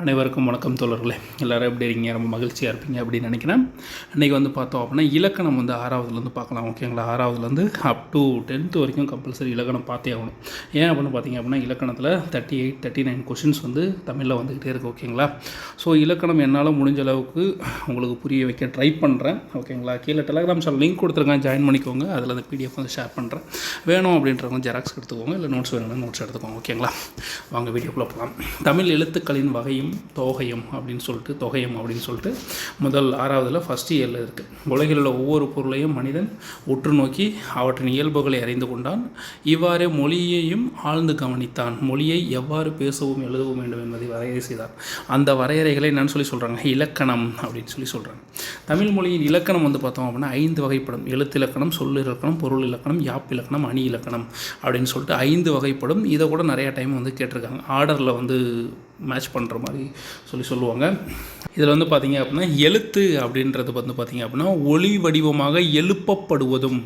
அனைவருக்கும் வணக்கம் தோழர்களே. எல்லோரும் எப்படி இருக்கீங்க? ரொம்ப மகிழ்ச்சியாக இருப்பீங்க அப்படின்னு நினைக்கிறேன். இன்றைக்கி பார்த்தோம் அப்படின்னா இலக்கணம் 6வதுலேருந்து பார்க்கலாம். ஓகேங்களா? 6வதுலேருந்து அப் டு 10th வரைக்கும் கம்பல்சரி இலக்கணம் பார்த்தே ஆகணும். ஏன் அப்படின்னு பார்த்தீங்க அப்படின்னா இலக்கணத்தில் 38, 39 கொஷின்ஸ் தமிழில் வந்துக்கிட்டே இருக்குது. ஓகேங்களா? ஸோ இலக்கணம் என்னால் முடிஞ்ச அளவுக்கு உங்களுக்கு புரிய வைக்க ட்ரை பண்ணுறேன். ஓகேங்களா? கீழே டெலகிராம் சேனல் லிங்க் கொடுத்துருக்கேன், ஜாயின் பண்ணிக்கோங்க. அதில் அந்த பிடிஎஃப் ஷேர் பண்ணுறேன். வேணும் அப்படின்றவங்க ஜெராக்ஸ் எடுத்துக்கோங்க, இல்லை நோட்ஸ் வேணும்னா நோட்ஸ் எடுத்துக்கோங்க. ஓகேங்களா? வாங்க வீடியோக்குள்ளே போகலாம். தமிழ் எழுத்துக்களின் வகையும் தொகையம் அப்படின்னு சொல்லிட்டு முதல் 6வதுல ஃபஸ்ட் இயரில் இருக்குது. உலகில் உள்ள ஒவ்வொரு பொருளையும் மனிதன் உற்று நோக்கி அவற்றின் இயல்புகளை அறிந்து கொண்டான். இவ்வாறே மொழியையும் ஆழ்ந்து கவனித்தான். மொழியை எவ்வாறு பேசவும் எழுதவும் வேண்டும் என்பதை வரையறை செய்தார். அந்த வரையறைகளை என்னன்னு சொல்கிறாங்க? இலக்கணம் அப்படின்னு சொல்கிறாங்க. தமிழ் மொழியின் இலக்கணம் பார்த்தோம் அப்படின்னா 5 வகைப்படும். எழுத்து இலக்கணம், சொல் இலக்கணம், பொருள் இலக்கணம், யாப்பு இலக்கணம், அணி இலக்கணம் அப்படின்னு சொல்லிட்டு 5 வகைப்படும். இதை கூட நிறையா டைம் கேட்டிருக்காங்க. ஆர்டரில் மேட்ச் பண்ணுற மாதிரி சொல்லுவாங்க. இதில் பார்த்தீங்க அப்படின்னா எழுத்து அப்படின்றது பார்த்தீங்க அப்படின்னா ஒளி வடிவமாக எழுப்பப்படுவதும்,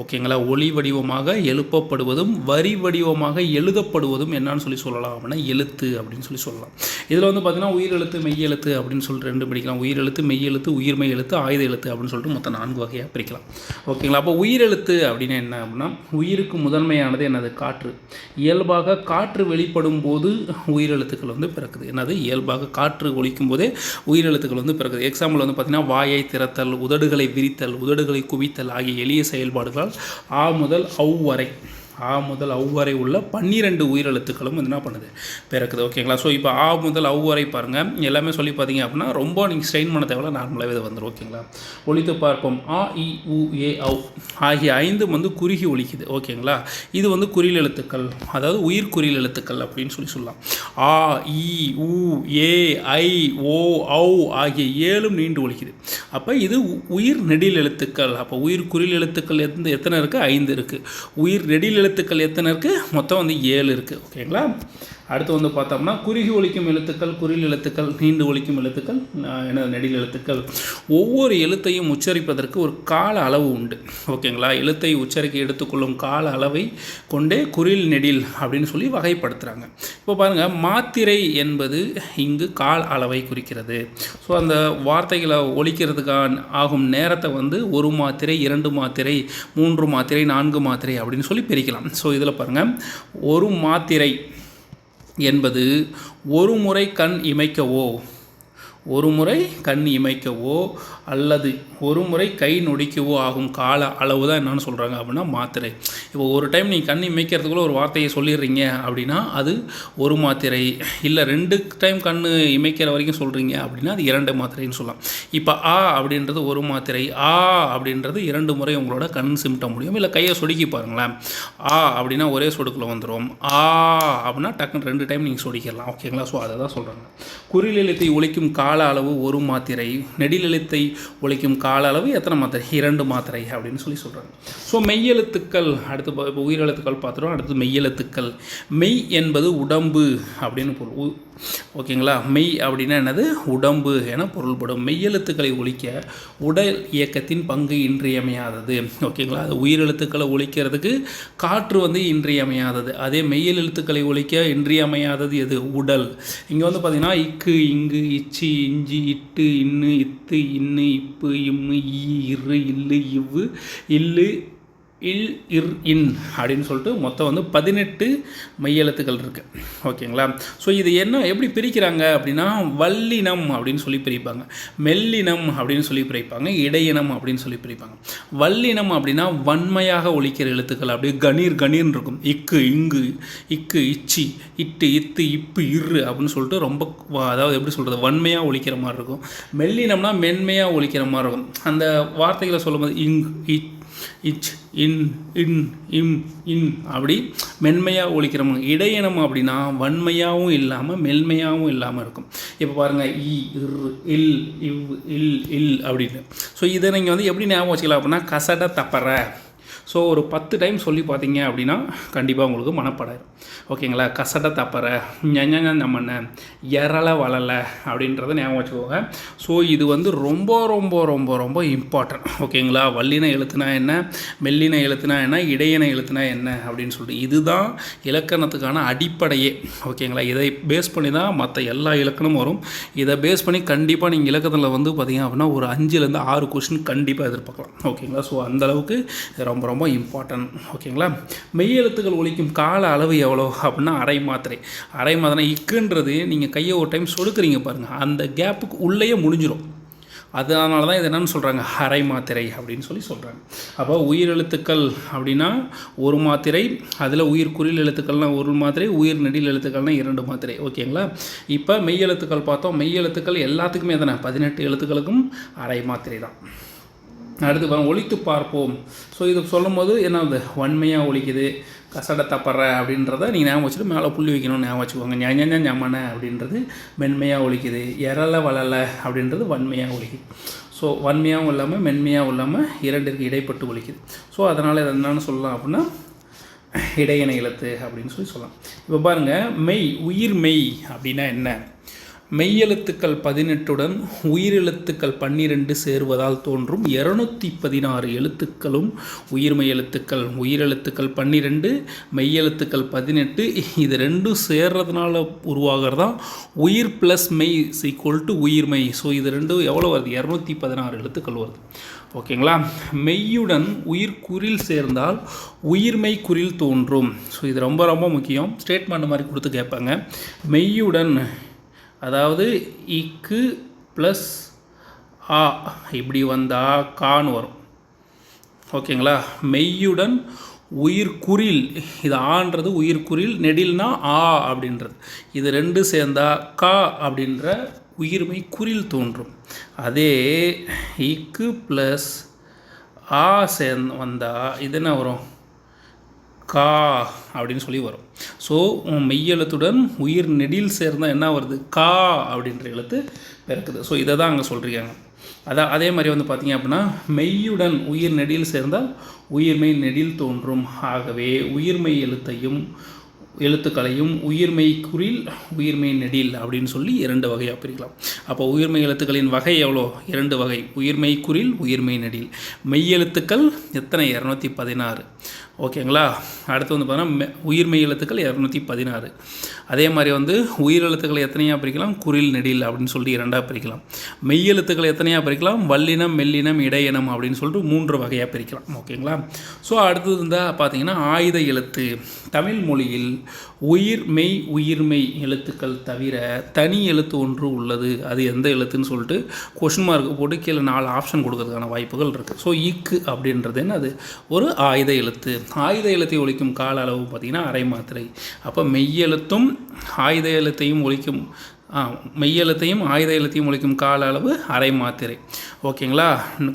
ஓகேங்களா, ஒளி வடிவமாக எழுப்பப்படுவதும் வரி வடிவமாக எழுதப்படுவதும் என்னன்னு சொல்லலாம் அப்படின்னா எழுத்து அப்படின்னு சொல்லலாம். இதில் பார்த்தீங்கன்னா உயிர் எழுத்து, மெய் எழுத்து அப்படின்னு சொல்லிட்டு 2 பிரிக்கலாம். உயிர் எழுத்து, மெய் எழுத்து, உயிர்மெய் எழுத்து, ஆயுத எழுத்து அப்படின்னு சொல்லிட்டு மொத்தம் 4 வகையாக பிரிக்கலாம். ஓகேங்களா? அப்போ உயிர் எழுத்து அப்படின்னு என்ன அப்படின்னா உயிருக்கு முதன்மையானது என்னது? காற்று. இயல்பாக காற்று வெளிப்படும் போது உயிரெழுத்துக்கள் பிறக்குது. என்னது? இயல்பாக காற்று ஒலிக்கும் போதே உயிரெழுத்துக்கள் பிறக்குது. எக்ஸாம்பிள் பார்த்தீங்கன்னா வாயை திறத்தல், உதடுகளை விரித்தல், உதடுகளை குவித்தல் ஆகிய எளிய செயல்பாடுகள் ஆ முதல் அவு வரை உள்ள 12 உயிரெழுத்துக்களும் என்ன பண்ணுது? பிறக்குது. ஓகேங்களா? ஸோ இப்போ ஆ முதல் அவு வரை பாருங்கள். எல்லாமே சொல்லி பார்த்தீங்க அப்படின்னா ரொம்ப நீங்கள் ஸ்ட்ரெயின் பண்ண தேவையில்ல, நார்மலாகவே இது வந்துடும். ஓகேங்களா? ஒலித்து பார்ப்போம். ஆ இ உ ஏ ஔ ஆகிய 5 குறுகி ஒலிக்குது. ஓகேங்களா? இது குறில் எழுத்துக்கள், அதாவது உயிர் குறில் எழுத்துக்கள் அப்படின்னு சொல்லலாம். ஆ இ உ ஏ ஐ ஓ ஔ ஆகிய 7 நீண்டு ஒலிக்குது. அப்போ இது உயிர் நெடில் எழுத்துக்கள். அப்போ உயிர் குறில் எழுத்துக்கள் எத்தனை இருக்குது? 5 இருக்குது. உயிர் நெடில் எழுத்துக்கள் எத்தனை இருக்குது? மொத்தம் 7 இருக்குது. ஓகேங்களா? அடுத்து பார்த்தோம்னா குறுகி ஒலிக்கும் எழுத்துக்கள், குறில் எழுத்துக்கள், நீண்டு ஒலிக்கும் எழுத்துக்கள், நெடில் எழுத்துக்கள். ஒவ்வொரு எழுத்தையும் உச்சரிப்பதற்கு ஒரு கால அளவு உண்டு. ஓகேங்களா? எழுத்தை உச்சரிக்க எடுத்துக்கொள்ளும் கால அளவை கொண்டே குறில் நெடில் அப்படின்னு சொல்லி வகைப்படுத்துகிறாங்க. இப்போ பாருங்கள், மாத்திரை என்பது இங்கு கால அளவை குறிக்கிறது. ஸோ அந்த வார்த்தைகளை ஒலிக்கிறதுக்கான ஆகும் நேரத்தை 1 மாத்திரை, 2 மாத்திரை, 3 மாத்திரை, 4 மாத்திரை அப்படின்னு சொல்லி பிரிக்கலாம். ஸோ இதில் பாருங்கள், ஒரு மாத்திரை என்பது ஒரு முறை கண் இமைக்கவோ அல்லது ஒரு முறை கை நொடிக்கவோ ஆகும் கால அளவு தான் என்னென்னு சொல்கிறாங்க அப்படின்னா மாத்திரை. இப்போ ஒரு டைம் நீங்கள் கண் இமைக்கிறதுக்குள்ளே ஒரு வார்த்தையை சொல்லிடுறீங்க அப்படின்னா அது 1 மாத்திரை. இல்லை 2 டைம் கண் இமைக்கிற வரைக்கும் சொல்கிறீங்க அப்படின்னா அது 2 மாத்திரைன்னு சொல்லலாம். இப்போ ஆ அப்படின்றது 1 மாத்திரை, ஆ அப்படின்றது 2 முறை உங்களோட கண் சிமிட்ட முடியும். இல்லை கையை சொடுக்கி பாருங்களேன். ஆ அப்படின்னா ஒரே சொடுக்கில் வந்துடும். ஆ அப்படின்னா டக்குன்னு 2 டைம் நீங்கள் சொடிக்கலாம். ஓகேங்களா? ஸோ அதை தான் சொல்கிறாங்க. குறில் எழுத்தை ஒலிக்கும் கால அளவு 1 மாத்திரை, நெடில் எழுத்தை ஒலிக்கும் கால அளவு எத்தனை மாத்திரை? 2 மாத்திரை அப்படின்னு சொல்கிறாங்க. ஸோ மெய்யெழுத்துக்கள் அடுத்து இப்போ உயிரெழுத்துக்கள் பார்த்துட்டோம். அடுத்து மெய்யெழுத்துக்கள். மெய் என்பது உடம்பு அப்படின்னு பொருள். ஓகேங்களா? மெய் அப்படின்னா என்னது? உடம்பு என பொருள்படும். மெய்யெழுத்துக்களை ஒலிக்க உடல் இயக்கத்தின் பங்கு இன்றியமையாதது. ஓகேங்களா? அது உயிரெழுத்துக்களை ஒலிக்கிறதுக்கு காற்று இன்றியமையாதது. அதே மெய்யல் எழுத்துக்களை ஒலிக்க இன்றியமையாதது எது? உடல். இங்கே பார்த்தீங்கன்னா இக்கு, இங்கு, இச்சி, இஞ்சி, இட்டு, இன்னு, இத்து, இன்னு, இப்பு, இம்மு, ஈ, இரு, இல்லு, இவ்வு, இல்லு, இல், இர், இன் அப்படின்னு சொல்லிட்டு மொத்தம் 18 மெய்யெழுத்துக்கள் இருக்குது. ஓகேங்களா? ஸோ இது எப்படி பிரிக்கிறாங்க அப்படின்னா வல்லினம் அப்படின்னு சொல்லி பிரிப்பாங்க, மெல்லினம் அப்படின்னு சொல்லி பிரிப்பாங்க, இடையினம் அப்படின்னு சொல்லி பிரிப்பாங்க. வல்லினம் அப்படின்னா வன்மையாக ஒலிக்கிற எழுத்துக்கள், அப்படியே கணீர்னு இருக்கும். இக்கு, இங்கு, இக்கு, இச்சி, இட்டு, இத்து, இப்பு, இரு அப்படின்னு சொல்லிட்டு ரொம்ப, அதாவது எப்படி சொல்கிறது, வன்மையாக ஒலிக்கிற மாதிரி இருக்கும். மெல்லினம்னா மென்மையாக ஒலிக்கிற மாதிரி இருக்கும். அந்த வார்த்தைகளை சொல்லும்போது இச், இன், இன், இம், இன் அப்படி மென்மையாக ஒலிக்கிறோம். இடையினம் அப்படின்னா வன்மையாகவும் இல்லாமல் மென்மையாகவும் இல்லாமல் இருக்கும். இப்போ பாருங்கள், இ, இர், இல், இவ், இல், இல் அப்படின்னு. ஸோ இதை நீங்கள் எப்படி ஞாபகம் வச்சுக்கலாம் அப்படின்னா கசட தப்பற, ஸோ ஒரு 10 டைம் சொல்லி பார்த்தீங்க அப்படின்னா கண்டிப்பாக உங்களுக்கு மனப்பாடாயிரும். ஓகேங்களா? கசட தப்பற நம்மண்ண எறல வளலை அப்படின்றத ஞாபகம் வச்சுக்கோங்க. ஸோ இது வந்து ரொம்ப ரொம்ப ரொம்ப ரொம்ப இம்பார்ட்டன்ட். ஓகேங்களா? வல்லின எழுத்துனா என்ன, மெல்லின எழுத்துனா என்ன, இடையின எழுத்துனா என்ன அப்படின்னு சொல்லிட்டு இதுதான் இலக்கணத்துக்கான அடிப்படையே. ஓகேங்களா? இதை பேஸ் பண்ணி தான் மற்ற எல்லா இலக்கணமும் வரும். இதை பேஸ் பண்ணி கண்டிப்பாக நீங்கள் இலக்கணத்தில் வந்து பார்த்தீங்க அப்படின்னா ஒரு 5லேருந்து 6 கொஸ்டின் கண்டிப்பாக எதிர்பார்க்கலாம். ஓகேங்களா? ஸோ அந்தளவுக்கு ரொம்ப ரொம்ப இம்பார்ட்டன்ட். ஓகேங்களா? மெய் எழுத்துக்கள் ஒலிக்கும் கால அளவு எவ்வளோ அப்படின்னா அரை மாத்திரை. அரை மாத்திரை இக்குன்றது நீங்கள் கையை ஒரு டைம் சொடுக்குறீங்க பாருங்கள், அந்த கேப்புக்கு உள்ளேயே முடிஞ்சிடும். அதனால தான் இது என்னென்னு சொல்கிறாங்க, அரை மாத்திரை அப்படின்னு சொல்கிறாங்க. அப்போ உயிர் எழுத்துக்கள் அப்படின்னா ஒரு மாத்திரை, அதில் உயிர் குறில் எழுத்துக்கள்னால் ஒரு மாத்திரை, உயிர் நெடில் எழுத்துக்கள்னால் 2 மாத்திரை. ஓகேங்களா? இப்போ மெய் எழுத்துக்கள் பார்த்தோம். மெய் எழுத்துக்கள் எல்லாத்துக்குமே எத்தனை, 18 எழுத்துக்களுக்கும் அரை மாத்திரை தான். அடுத்து பாருங்கள், ஒலித்து பார்ப்போம். ஸோ இது சொல்லும் போது என்ன வன்மையாக ஒலிக்குது, கசட தப்பற அப்படின்றத நீங்கள் ஞாபகம் வச்சுட்டு மேலே புள்ளி வைக்கணும்னு ஞாபகம் வச்சுக்கோங்க. ஞான அப்படின்றது மென்மையாக ஒலிக்குது, எறலை வளலை அப்படின்றது வன்மையாக ஒலிக்குது. ஸோ வன்மையாகவும் இல்லாமல் மென்மையாகவும் இல்லாமல் இரண்டிற்கு இடைப்பட்டு ஒலிக்குது. ஸோ அதனால் இது என்னென்னு சொல்லலாம் அப்படின்னா இடையின எழுத்து அப்படின்னு சொல்லலாம். இப்போ பாருங்கள், மெய் உயிர் மெய் அப்படின்னா என்ன? மெய்யெழுத்துக்கள் 18உடன் உயிரெழுத்துக்கள் 12 சேர்வதால் தோன்றும் 216 எழுத்துக்களும் உயிர்மெய் எழுத்துக்கள். உயிரெழுத்துக்கள் 12, மெய்யெழுத்துக்கள் 18, இது ரெண்டும் சேர்றதுனால உருவாகிறதா உயிர் ப்ளஸ் மெய் ஈக்குவல் டு உயிர்மெய். ஸோ இது ரெண்டும் எவ்வளோ வருது, 216 எழுத்துக்கள் வருது. ஓகேங்களா? மெய்யுடன் உயிர்குறில் சேர்ந்தால் உயிர்மெய் குறில் தோன்றும். ஸோ இது ரொம்ப ரொம்ப முக்கியம். ஸ்டேட்மெண்ட் மாதிரி கொடுத்து கேட்பாங்க. மெய்யுடன், அதாவது இக்கு ப்ளஸ் ஆ இப்படி வந்தால் கான்னு வரும். ஓகேங்களா? மெய்யுடன் உயிர்குறில், இது ஆன்றது உயிர்குறில், நெடில்னா ஆ அப்படின்றது, இது ரெண்டு சேர்ந்தால் கா அப்படின்ற உயிர்மை குறில் தோன்றும். அதே இக்கு ப்ளஸ் ஆ வந்தால் இது என்ன வரும், கா அப்படின்னு சொல்லி வரும். ஸோ மெய்யெழுத்துடன் உயிர் நெடில் சேர்ந்தால் என்ன வருது, கா அப்படின்ற எழுத்து பிறக்குது. ஸோ இதை தான் அங்கே சொல்கிறாங்க. அதே மாதிரி வந்து பார்த்திங்க அப்படின்னா மெய்யுடன் உயிர் நெடில் சேர்ந்தால் உயிர்மெய் நெடில் தோன்றும். ஆகவே உயிர்மெய் எழுத்துக்களையும் உயிர்மெய் குறில் உயிர்மெய் நெடில் அப்படின்னு சொல்லி 2 வகையாக பிரிக்கலாம். அப்போ உயிர்மெய் எழுத்துக்களின் வகை எவ்வளோ, 2 வகை, உயிர்மெய் குறில் உயிர்மெய் நெடில். மெய் எழுத்துக்கள் எத்தனை, 216. ஓகேங்களா? அடுத்து வந்து பார்த்தீங்கன்னா உயிர்மெய் எழுத்துக்கள் 216. அதே மாதிரி வந்து உயிர் எழுத்துக்களை எத்தனையாக பிரிக்கலாம், குறில் நெடில் அப்படின்னு சொல்லிட்டு 2ஆக பிரிக்கலாம். மெய் எழுத்துக்களை எத்தனையாக பிரிக்கலாம், வல்லினம் மெல்லினம் இடையினம் அப்படின்னு சொல்லிட்டு 3 வகையாக பிரிக்கலாம். ஓகேங்களா? ஸோ அடுத்தது இருந்தால் பார்த்தீங்கன்னா ஆயுத எழுத்து. தமிழ் மொழியில் உயிர்மெய் உயிர்மெய் எழுத்துக்கள் தவிர தனி எழுத்து ஒன்று உள்ளது. அது எந்த எழுத்துன்னு சொல்லிட்டு கொஷின் மார்க் போட்டு கீழே 4 ஆப்ஷன் கொடுக்கறதுக்கான வாய்ப்புகள் இருக்குது. ஸோ இக்கு அப்படின்றது என்ன, அது ஒரு ஆயுத எழுத்து. ஆயுத எழுத்தை ஒலிக்கும் கால அளவு பார்த்திங்கன்னா அரை மாத்திரை. அப்போ மெய்யெழுத்தும் ஆயுத எழுத்தையும் ஒலிக்கும் மெய்யெழுத்தையும் ஆயுத எழுத்தையும் ஒலிக்கும் கால அளவு அரை மாத்திரை. ஓகேங்களா?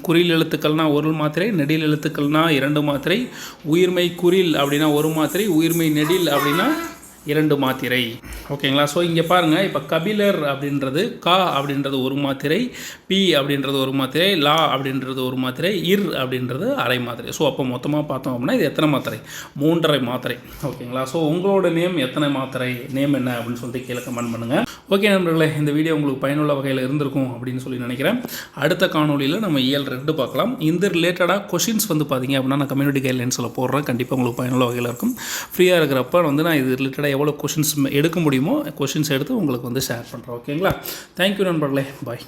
குறில் எழுத்துக்கள்னால் 1 மாத்திரை, நெடில் எழுத்துக்கள்னால் 2 மாத்திரை, உயிர்மெய் குறில் அப்படின்னா 1 மாத்திரை, உயிர்மெய் நெடில் அப்படின்னா 2 மாத்திரை. ஓகேங்களா? ஸோ இங்கே பாருங்கள், இப்போ கபிலர் அப்படின்றது கா அப்படின்றது 1 மாத்திரை, பி அப்படின்றது 1 மாத்திரை, லா அப்படின்றது 1 மாத்திரை, இர் அப்படின்றது அரை மாத்திரை. ஸோ அப்போ மொத்தமாக பார்த்தோம் அப்படின்னா இது எத்தனை மாத்திரை, 3.5 மாத்திரை. ஓகேங்களா? ஸோ உங்களோட நேம் எத்தனை மாத்திரை, நேம் என்ன அப்படின்னு சொல்லிட்டு கீழே கமெண்ட் பண்ணுங்கள். ஓகே நண்பர்களே, இந்த வீடியோ உங்களுக்கு பயனுள்ள வகையில் இருந்திருக்கும் அப்படின்னு சொல்லி நினைக்கிறேன். அடுத்த காணொலியில் நம்ம இயல் 2 பார்க்கலாம். இந்த ரிலேட்டடாக கொஷின்ஸ் வந்து பார்த்திங்க அப்படின்னா நான் கம்யூனிட்டி கைட்லைன்ஸில் போடுறேன். கண்டிப்பாக உங்களுக்கு பயனுள்ள வகையில் இருக்கும். ஃப்ரீயாக இருக்கிறப்ப வந்து நான் இது ரிலேட்டடாக எவ்வளோ கொஷின்ஸ் எடுக்க முடியுமோ கொஷின்ஸ் எடுத்து உங்களுக்கு வந்து ஷேர் பண்ணுறேன். ஓகேங்களா? தேங்க்யூ நண்பர்களே, பாய்.